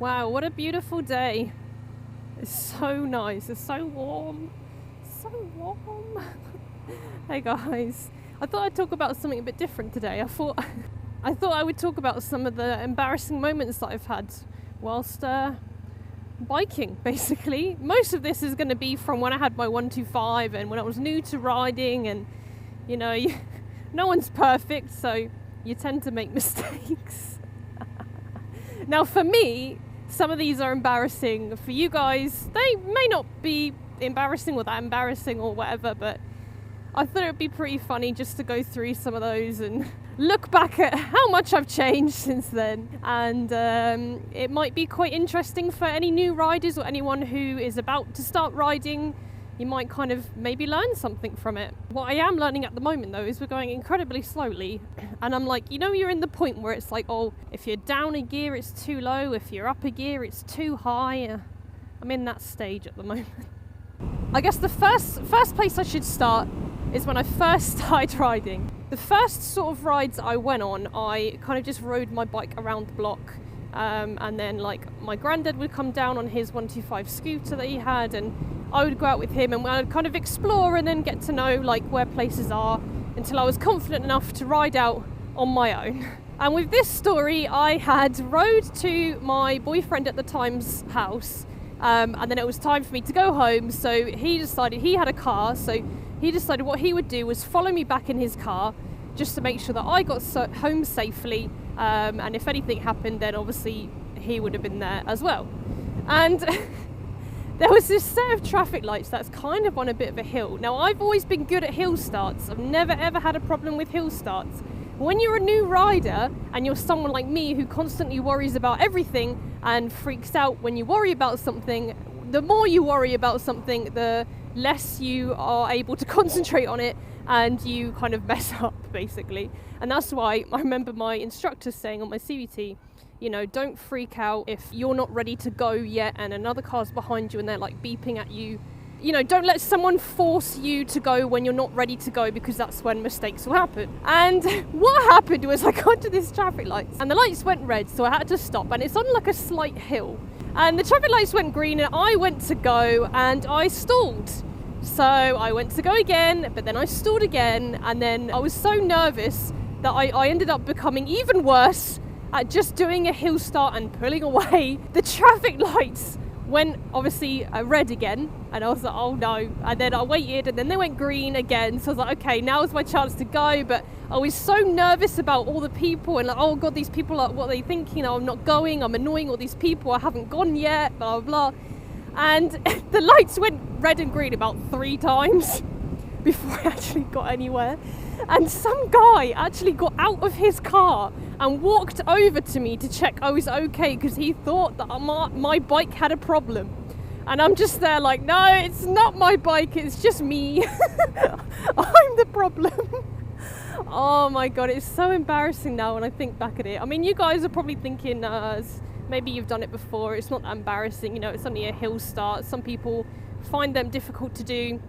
Wow, what a beautiful day. It's so nice. It's so warm. So warm. Hey guys. I thought I'd talk about something a bit different today. I thought I would talk about some of the embarrassing moments that I've had whilst biking, basically. Most of this is going to be from when I had my 125 and when I was new to riding, and you know, no one's perfect, so you tend to make mistakes. Now for me, some of these are embarrassing. For you guys, they may not be embarrassing or that embarrassing or whatever, but I thought it would be pretty funny just to go through some of those and look back at how much I've changed since then. And it might be quite interesting for any new riders or anyone who is about to start riding. You might kind of maybe learn something from it. What I am learning at the moment though is we're going incredibly slowly, and I'm like, you know, you're in the point where it's like, oh, if you're down a gear it's too low, if you're up a gear it's too high. I'm in that stage at the moment. I guess the first place I should start is when I first started riding. The first sort of rides I went on, I kind of just rode my bike around the block, and then like my granddad would come down on his 125 scooter that he had, and I would go out with him and I'd kind of explore and then get to know like where places are until I was confident enough to ride out on my own. And with this story, I had rode to my boyfriend at the time's house, and then it was time for me to go home, so he decided, he had a car, so he decided what he would do was follow me back in his car just to make sure that I got home safely, and if anything happened then obviously he would have been there as well. And there was this set of traffic lights that's kind of on a bit of a hill. Now I've always been good at hill starts. I've never ever had a problem with hill starts. When you're a new rider and you're someone like me who constantly worries about everything and freaks out when you worry about something, the more you worry about something, the less you are able to concentrate on it and you kind of mess up basically. And that's why I remember my instructor saying on my CVT, you know, don't freak out if you're not ready to go yet and another car's behind you and they're like beeping at you. You know, don't let someone force you to go when you're not ready to go, because that's when mistakes will happen. And what happened was I got to this traffic light and the lights went red, so I had to stop, and it's on like a slight hill. And the traffic lights went green and I went to go and I stalled. So I went to go again, but then I stalled again, and then I was so nervous that I ended up becoming even worse at just doing a hill start and pulling away. The traffic lights went obviously red again, and I was like, oh no. And then I waited and then they went green again, so I was like, okay, now's my chance to go. But I was so nervous about all the people and like, oh god, these people, are what are they thinking? I'm not going, I'm annoying all these people, I haven't gone yet, blah blah blah. And the lights went red and green about 3 times before I actually got anywhere. And some guy actually got out of his car and walked over to me to check I was okay, because he thought that my bike had a problem. And I'm just there like, no, it's not my bike, it's just me. I'm the problem. Oh my god, it's so embarrassing now when I think back at it. I mean, you guys are probably thinking, maybe you've done it before, it's not that embarrassing, you know, it's only a hill start. Some people find them difficult to do.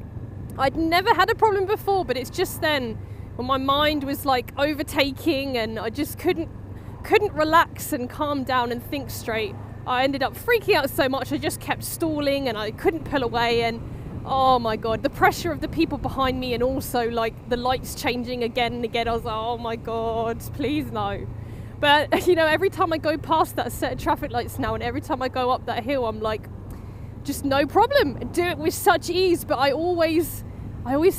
I'd never had a problem before, but it's just then when my mind was like overtaking and I just couldn't relax and calm down and think straight. I ended up freaking out so much I just kept stalling and I couldn't pull away, and oh my god, the pressure of the people behind me and also like the lights changing again and again. I was like, oh my god, please no. But you know, every time I go past that set of traffic lights now and every time I go up that hill, I'm like, just no problem, do it with such ease. But I always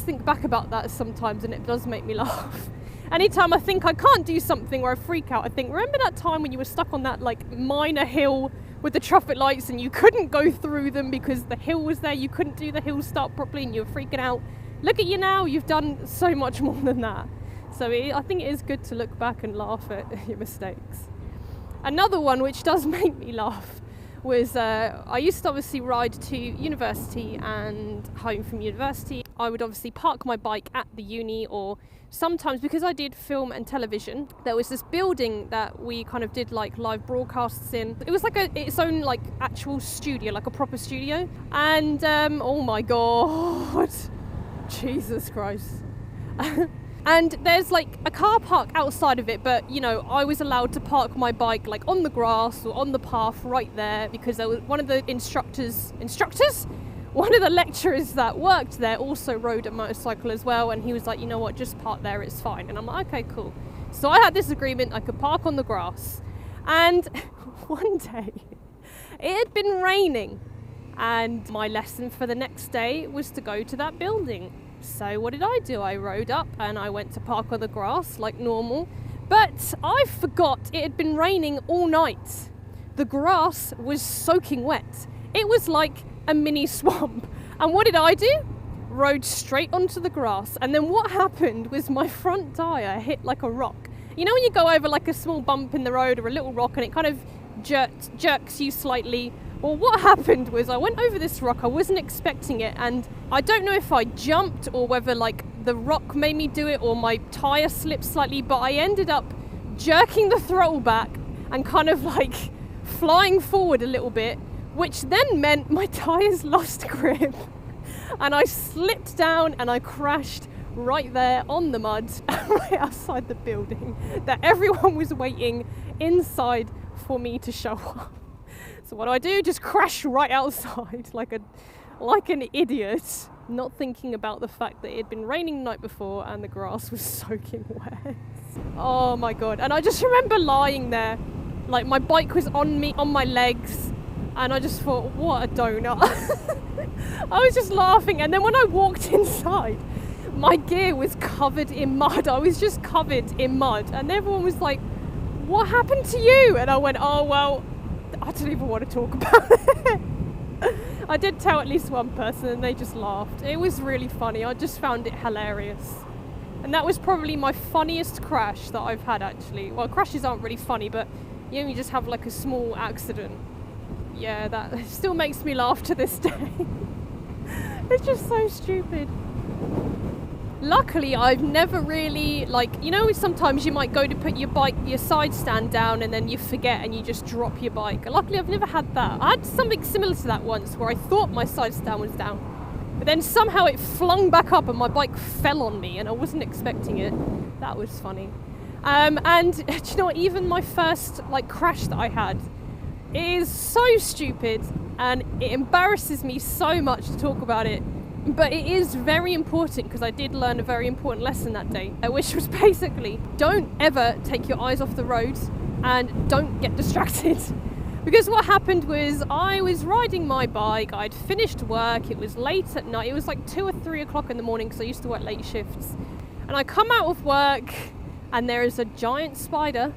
think back about that sometimes, and it does make me laugh. Anytime I think I can't do something or I freak out, I think, remember that time when you were stuck on that like minor hill with the traffic lights and you couldn't go through them because the hill was there, you couldn't do the hill start properly and you were freaking out. Look at you now, you've done so much more than that. So I think it is good to look back and laugh at your mistakes. Another one which does make me laugh was I used to obviously ride to university and home from university. I would obviously park my bike at the uni, or sometimes because I did film and television, there was this building that we kind of did like live broadcasts in. It was like its own like actual studio, like a proper studio. And oh my god, Jesus Christ. And there's like a car park outside of it, but you know, I was allowed to park my bike like on the grass or on the path right there, because there was one of the one of the lecturers that worked there also rode a motorcycle as well, and he was like, you know what, just park there, it's fine. And I'm like, okay, cool. So I had this agreement, I could park on the grass. And one day it had been raining, and my lesson for the next day was to go to that building. So what did I do? I rode up and I went to park on the grass like normal, but I forgot it had been raining all night. The grass was soaking wet. It was like a mini swamp. And what did I do? Rode straight onto the grass. And then what happened was my front tyre hit like a rock. You know when you go over like a small bump in the road or a little rock and it kind of jerks you slightly? Well, what happened was I went over this rock, I wasn't expecting it, and I don't know if I jumped or whether like the rock made me do it or my tyre slipped slightly, but I ended up jerking the throttle back and kind of like flying forward a little bit, which then meant my tyres lost grip and I slipped down and I crashed right there on the mud right outside the building that everyone was waiting inside for me to show up. So what do? Just crash right outside like an idiot, not thinking about the fact that it had been raining the night before and the grass was soaking wet. Oh my god. And I just remember lying there, like my bike was on me, on my legs, and I just thought, what a donut. I was just laughing, and then when I walked inside, my gear was covered in mud. I was just covered in mud, and everyone was like, what happened to you? And I went, oh well, I don't even want to talk about it. I did tell at least one person and they just laughed. It was really funny. I just found it hilarious. And that was probably my funniest crash that I've had, actually. Well, crashes aren't really funny, but you know, you just have like a small accident. Yeah, that still makes me laugh to this day. It's just so stupid. Luckily, I've never really, like, you know, sometimes you might go to put your side stand down and then you forget and you just drop your bike. Luckily, I've never had that. I had something similar to that once where I thought my side stand was down, but then somehow it flung back up and my bike fell on me and I wasn't expecting it. That was funny. And do you know what, even my first like crash that I had is so stupid and it embarrasses me so much to talk about it. But it is very important because I did learn a very important lesson that day, which was basically don't ever take your eyes off the road and don't get distracted. Because what happened was I was riding my bike, I'd finished work, it was late at night, it was like 2 or 3 o'clock in the morning because I used to work late shifts. And I come out of work and there is a giant spider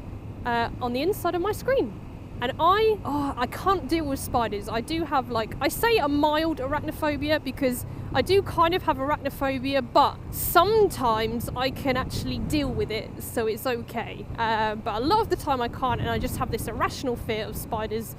on the inside of my screen. And I can't deal with spiders. I do have I say a mild arachnophobia because I do kind of have arachnophobia, but sometimes I can actually deal with it, so it's okay. But a lot of the time I can't, and I just have this irrational fear of spiders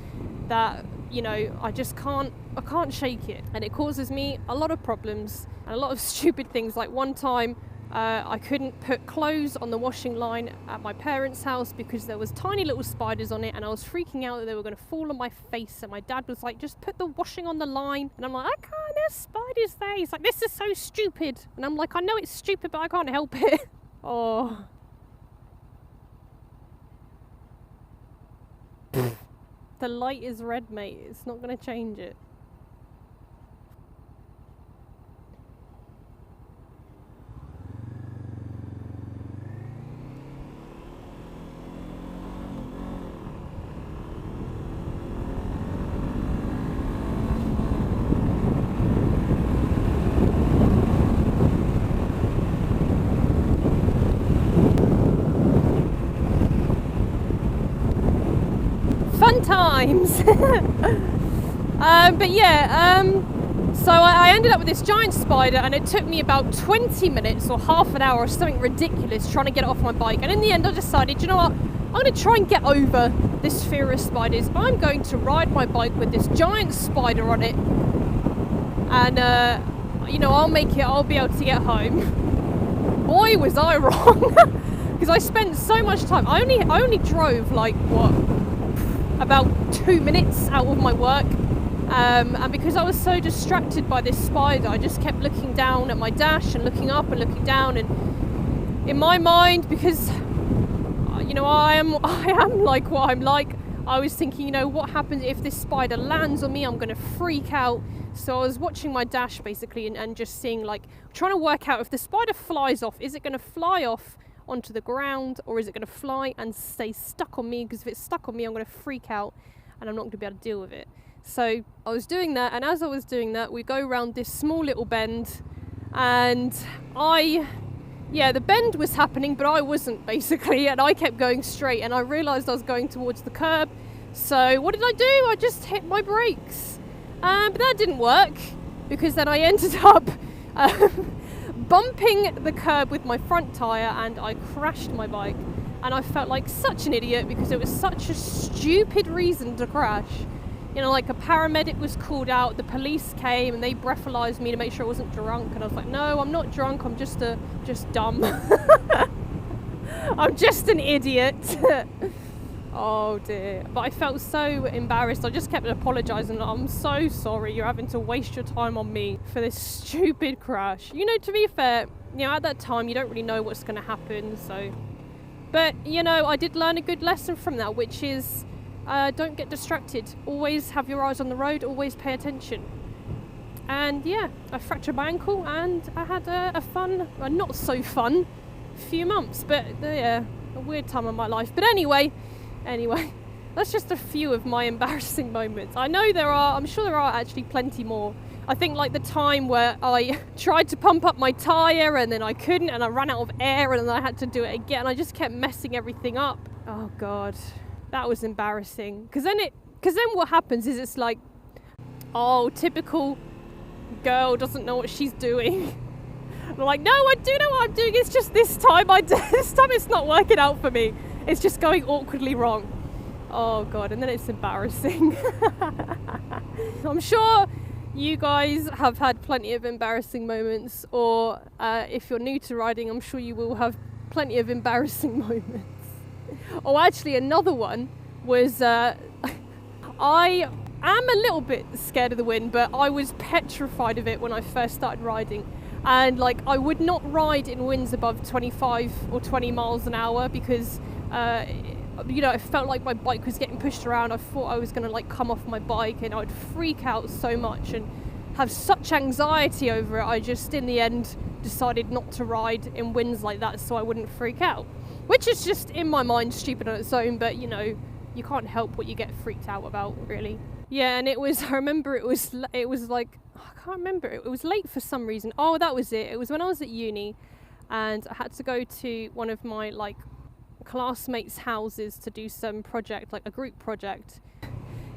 that, you know, I can't shake it. And it causes me a lot of problems and a lot of stupid things. Like one time, I couldn't put clothes on the washing line at my parents' house because there was tiny little spiders on it and I was freaking out that they were going to fall on my face, and my dad was like, just put the washing on the line, and I'm like, I can't, there's spiders there. He's like, this is so stupid, and I'm like, I know it's stupid but I can't help it. Oh, the light is red, mate, it's not going to change it. Fun times. But yeah, so I ended up with this giant spider, and it took me about 20 minutes or half an hour or something ridiculous trying to get it off my bike. And in the end I decided, you know what, I'm going to try and get over this fear of spiders. I'm going to ride my bike with this giant spider on it, and you know, I'll be able to get home. Boy, was I wrong. Because I spent so much time. I only drove about 2 minutes out of my work, and because I was so distracted by this spider, I just kept looking down at my dash and looking up and looking down, and in my mind, because you know, I am like what I'm like, I was thinking, you know, what happens if this spider lands on me? I'm going to freak out. So I was watching my dash basically and just seeing, like, trying to work out if the spider flies off, is it going to fly off onto the ground, or is it going to fly and stay stuck on me? Because if it's stuck on me, I'm going to freak out and I'm not going to be able to deal with it. So I was doing that, and as I was doing that, we go around this small little bend, and the bend was happening, but I wasn't, basically, and I kept going straight, and I realised I was going towards the curb. So what did I do? I just hit my brakes. But that didn't work, because then I ended up bumping the curb with my front tyre, and I crashed my bike. And I felt like such an idiot, because it was such a stupid reason to crash. You know, like, a paramedic was called out, the police came and they breathalyzed me to make sure I wasn't drunk, and I was like, no, I'm not drunk, I'm just dumb. I'm just an idiot. Oh dear. But I felt so embarrassed. I just kept apologising. I'm so sorry you're having to waste your time on me for this stupid crash. You know, to be fair, you know, at that time you don't really know what's going to happen, so. But, you know, I did learn a good lesson from that, which is don't get distracted. Always have your eyes on the road, always pay attention. And yeah, I fractured my ankle, and I had a fun, not so fun, few months, but yeah, a weird time of my life. But anyway, that's just a few of my embarrassing moments. I'm sure there are actually plenty more. I think, like, the time where I tried to pump up my tyre and then I couldn't, and I ran out of air, and then I had to do it again. I just kept messing everything up. Oh God, that was embarrassing. Because then what happens is, it's like, oh, typical girl doesn't know what she's doing. I'm like, no, I do know what I'm doing. It's just this time it's not working out for me. It's just going awkwardly wrong. Oh God, and then it's embarrassing. I'm sure you guys have had plenty of embarrassing moments, or if you're new to riding, I'm sure you will have plenty of embarrassing moments. Oh, actually, another one was I am a little bit scared of the wind, but I was petrified of it when I first started riding. And, like, I would not ride in winds above 25 or 20 miles an hour, because you know, it felt like my bike was getting pushed around. I thought I was going to, like, come off my bike, and I would freak out so much and have such anxiety over it. I just, in the end, decided not to ride in winds like that so I wouldn't freak out, which is just, in my mind, stupid on its own, but, you know, you can't help what you get freaked out about, really. Yeah, and I remember it was like, I can't remember, it was late for some reason. Oh, that was it. It was when I was at uni, and I had to go to one of my, like, classmates' houses to do some project, like a group project.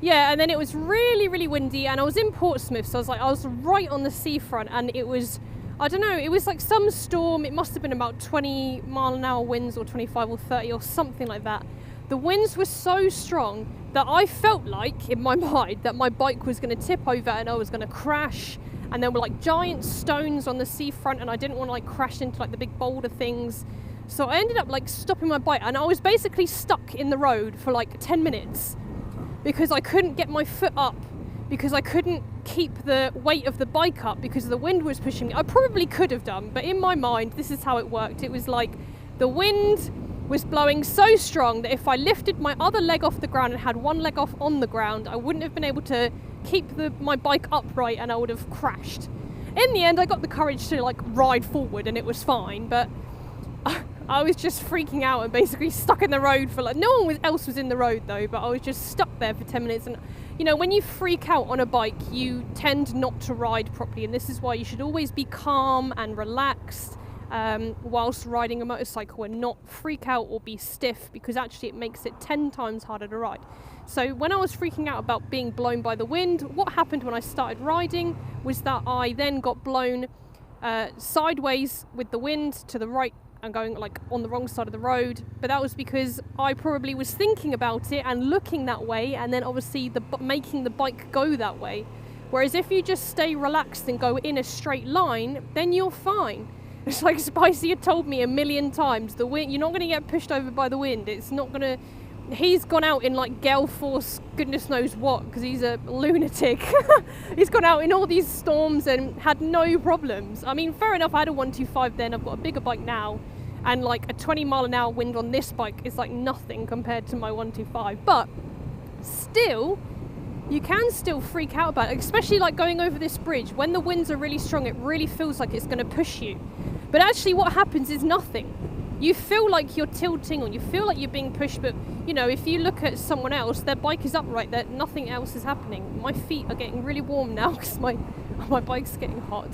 Yeah, and then it was really, really windy, and I was in Portsmouth, so I was right on the seafront, and it was, I don't know, it was like some storm. It must have been about 20 mile an hour winds, or 25 or 30 or something like that. The winds were so strong that I felt like, in my mind, that my bike was going to tip over and I was going to crash, and there were, like, giant stones on the seafront, and I didn't want to, like, crash into, like, the big boulder things. So I ended up, like, stopping my bike, and I was basically stuck in the road for, like, 10 minutes because I couldn't get my foot up, because I couldn't keep the weight of the bike up because the wind was pushing me. I probably could have done, but in my mind, this is how it worked. It was like the wind was blowing so strong that if I lifted my other leg off the ground and had one leg off on the ground, I wouldn't have been able to keep my bike upright, and I would have crashed. In the end, I got the courage to, like, ride forward, and it was fine, but I was just freaking out and basically stuck in the road for, like, no one else was in the road though, but I was just stuck there for 10 minutes. And, you know, when you freak out on a bike, you tend not to ride properly, and this is why you should always be calm and relaxed whilst riding a motorcycle, and not freak out or be stiff, because actually it makes it 10 times harder to ride. So when I was freaking out about being blown by the wind, what happened when I started riding was that I then got blown sideways with the wind to the right and going, like, on the wrong side of the road. But that was because I probably was thinking about it and looking that way, and then obviously making the bike go that way. Whereas if you just stay relaxed and go in a straight line, then you're fine. It's like Spicy had told me a million times, the wind, you're not going to get pushed over by the wind. It's not going to... He's gone out in, like, gale force, goodness knows what, because he's a lunatic. He's gone out in all these storms and had no problems. I mean, fair enough, I had a 125 then, I've got a bigger bike now, And like a 20-mile-an-hour wind on this bike is like nothing compared to my 125. But still, you can still freak out about it, especially like going over this bridge. When the winds are really strong, it really feels like it's going to push you. But actually what happens is nothing. You feel like you're tilting or you feel like you're being pushed, but you know, if you look at someone else, their bike is upright, that nothing else is happening. My feet are getting really warm now because my bike's getting hot.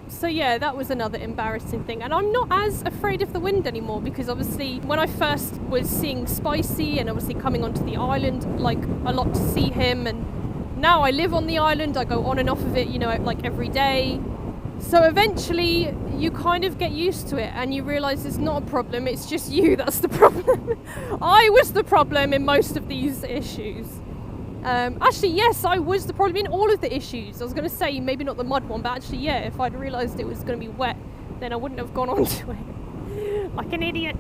So yeah, that was another embarrassing thing. And I'm not as afraid of the wind anymore, because obviously when I first was seeing Spicy and obviously coming onto the island, like a lot to see him, and now I live on the island, I go on and off of it, you know, like every day. So eventually you kind of get used to it and you realise it's not a problem, it's just you that's the problem. I was the problem in most of these issues. Actually, yes, I was the problem in all of the issues. I was going to say maybe not the mud one, but actually, yeah, if I'd realised it was going to be wet, then I wouldn't have gone onto it. Like an idiot.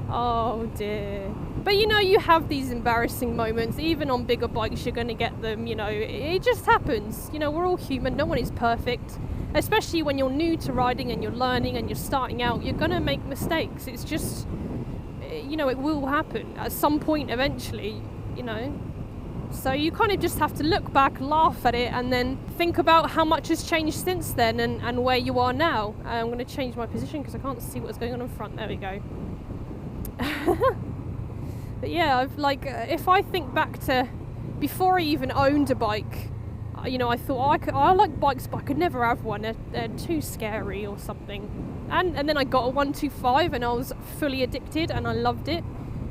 Oh dear. But you know, you have these embarrassing moments. Even on bigger bikes, you're going to get them, you know. It just happens. You know, we're all human. No one is perfect. Especially when you're new to riding and you're learning and you're starting out, you're going to make mistakes. It's just, you know, it will happen at some point eventually, you know. So you kind of just have to look back, laugh at it, and then think about how much has changed since then and where you are now. I'm going to change my position because I can't see what's going on in front. There we go. But yeah, I've like, if I think back to before I even owned a bike, you know, I thought I like bikes, but I could never have one. They're too scary or something. And then I got a 125 and I was fully addicted and I loved it.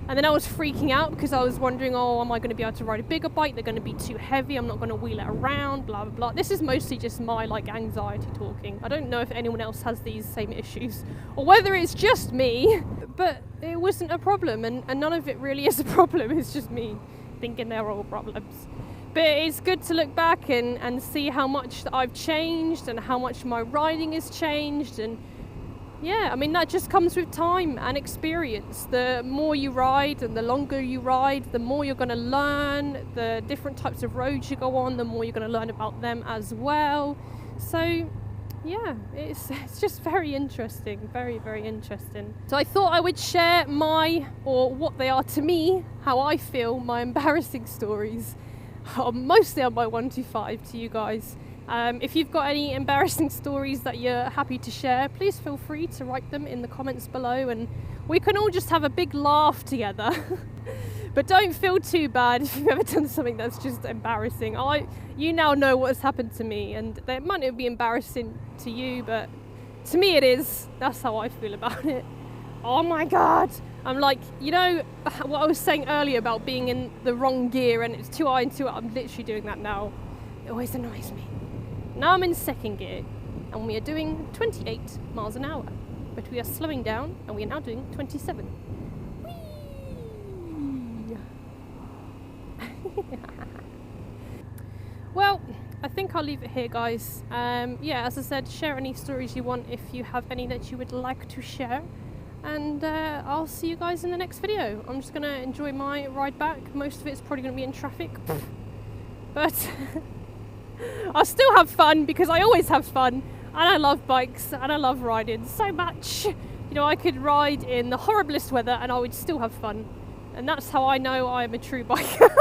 And then I was freaking out because I was wondering, oh, am I going to be able to ride a bigger bike? They're going to be too heavy. I'm not going to wheel it around, blah, blah, blah. This is mostly just my, like, anxiety talking. I don't know if anyone else has these same issues or whether it's just me, but it wasn't a problem. And none of it really is a problem. It's just me thinking they're all problems. But it's good to look back and see how much I've changed and how much my riding has changed. And yeah, I mean, that just comes with time and experience. The more you ride and the longer you ride, the more you're going to learn. The different types of roads you go on, the more you're going to learn about them as well. So yeah, it's just very interesting, very, very interesting. So I thought I would share or what they are to me, how I feel, my embarrassing stories, mostly on my 125 to you guys. If you've got any embarrassing stories that you're happy to share, please feel free to write them in the comments below and we can all just have a big laugh together. But don't feel too bad if you've ever done something that's just embarrassing. You now know what has happened to me, and it might not be embarrassing to you, but to me it is. That's how I feel about it. Oh my god! I'm like, you know what I was saying earlier about being in the wrong gear and it's too high and too up? I'm literally doing that now. It always annoys me. Now I'm in second gear and we are doing 28 miles an hour, but we are slowing down and we are now doing 27. Whee! Well, I think I'll leave it here, guys. Yeah, as I said, share any stories you want if you have any that you would like to share. And I'll see you guys in the next video. I'm just going to enjoy my ride back. Most of it's probably going to be in traffic. But I'll still have fun because I always have fun. And I love bikes and I love riding so much. You know, I could ride in the horriblest weather and I would still have fun. And that's how I know I am a true biker.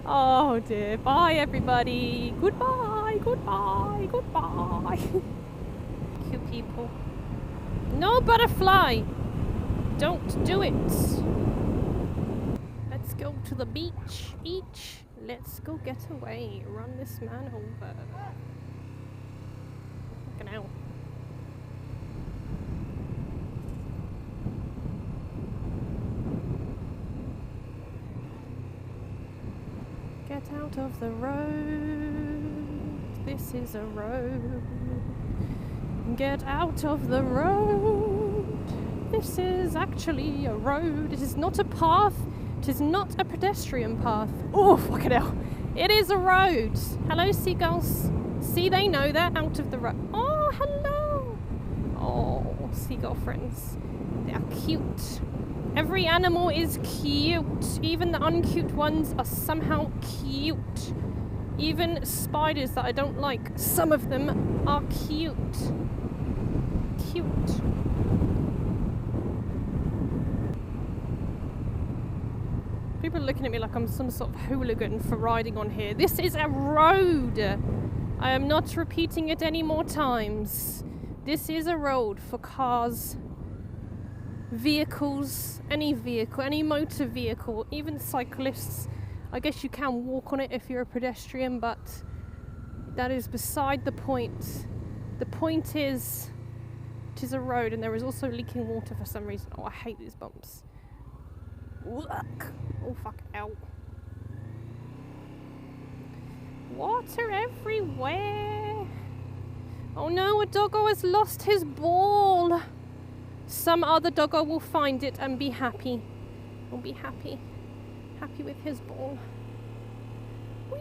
Oh dear. Bye everybody. Goodbye. Goodbye. Goodbye. Cute people. No butterfly. Don't do it. Let's go to the beach. Let's go get away. Run this man over. Fucking hell. Get out of the road. This is a road. Get out of the road. This is actually a road. It is not a path. It is not a pedestrian path. Oh, fucking hell. It is a road. Hello, seagulls. See, they know they're out of the road. Oh, hello. Oh, seagull friends. They are cute. Every animal is cute. Even the uncute ones are somehow cute. Even spiders that I don't like, some of them are cute. cute. People are looking at me like I'm some sort of hooligan for riding on here. This is a road. I am not repeating it any more times. This is a road for cars, vehicles, any motor vehicle, even cyclists. I guess you can walk on it if you're a pedestrian, but that is beside the point. The point is, it is a road, and there is also leaking water for some reason. Oh, I hate these bumps. Look. Oh, fuck, ow. Water everywhere. Oh no, a doggo has lost his ball. Some other doggo will find it and be happy. Will be happy. Happy with his ball. Whee!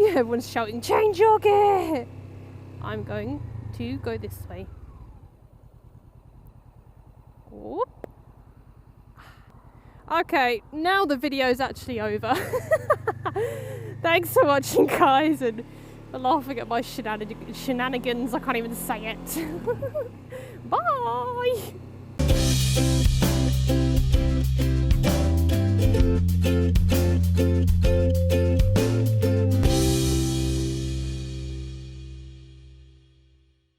Everyone's shouting, change your gear! I'm going to go this way. Whoop. Okay, now the video's actually over. Thanks for watching, guys, and for laughing at my shenanigans. I can't even say it. Bye!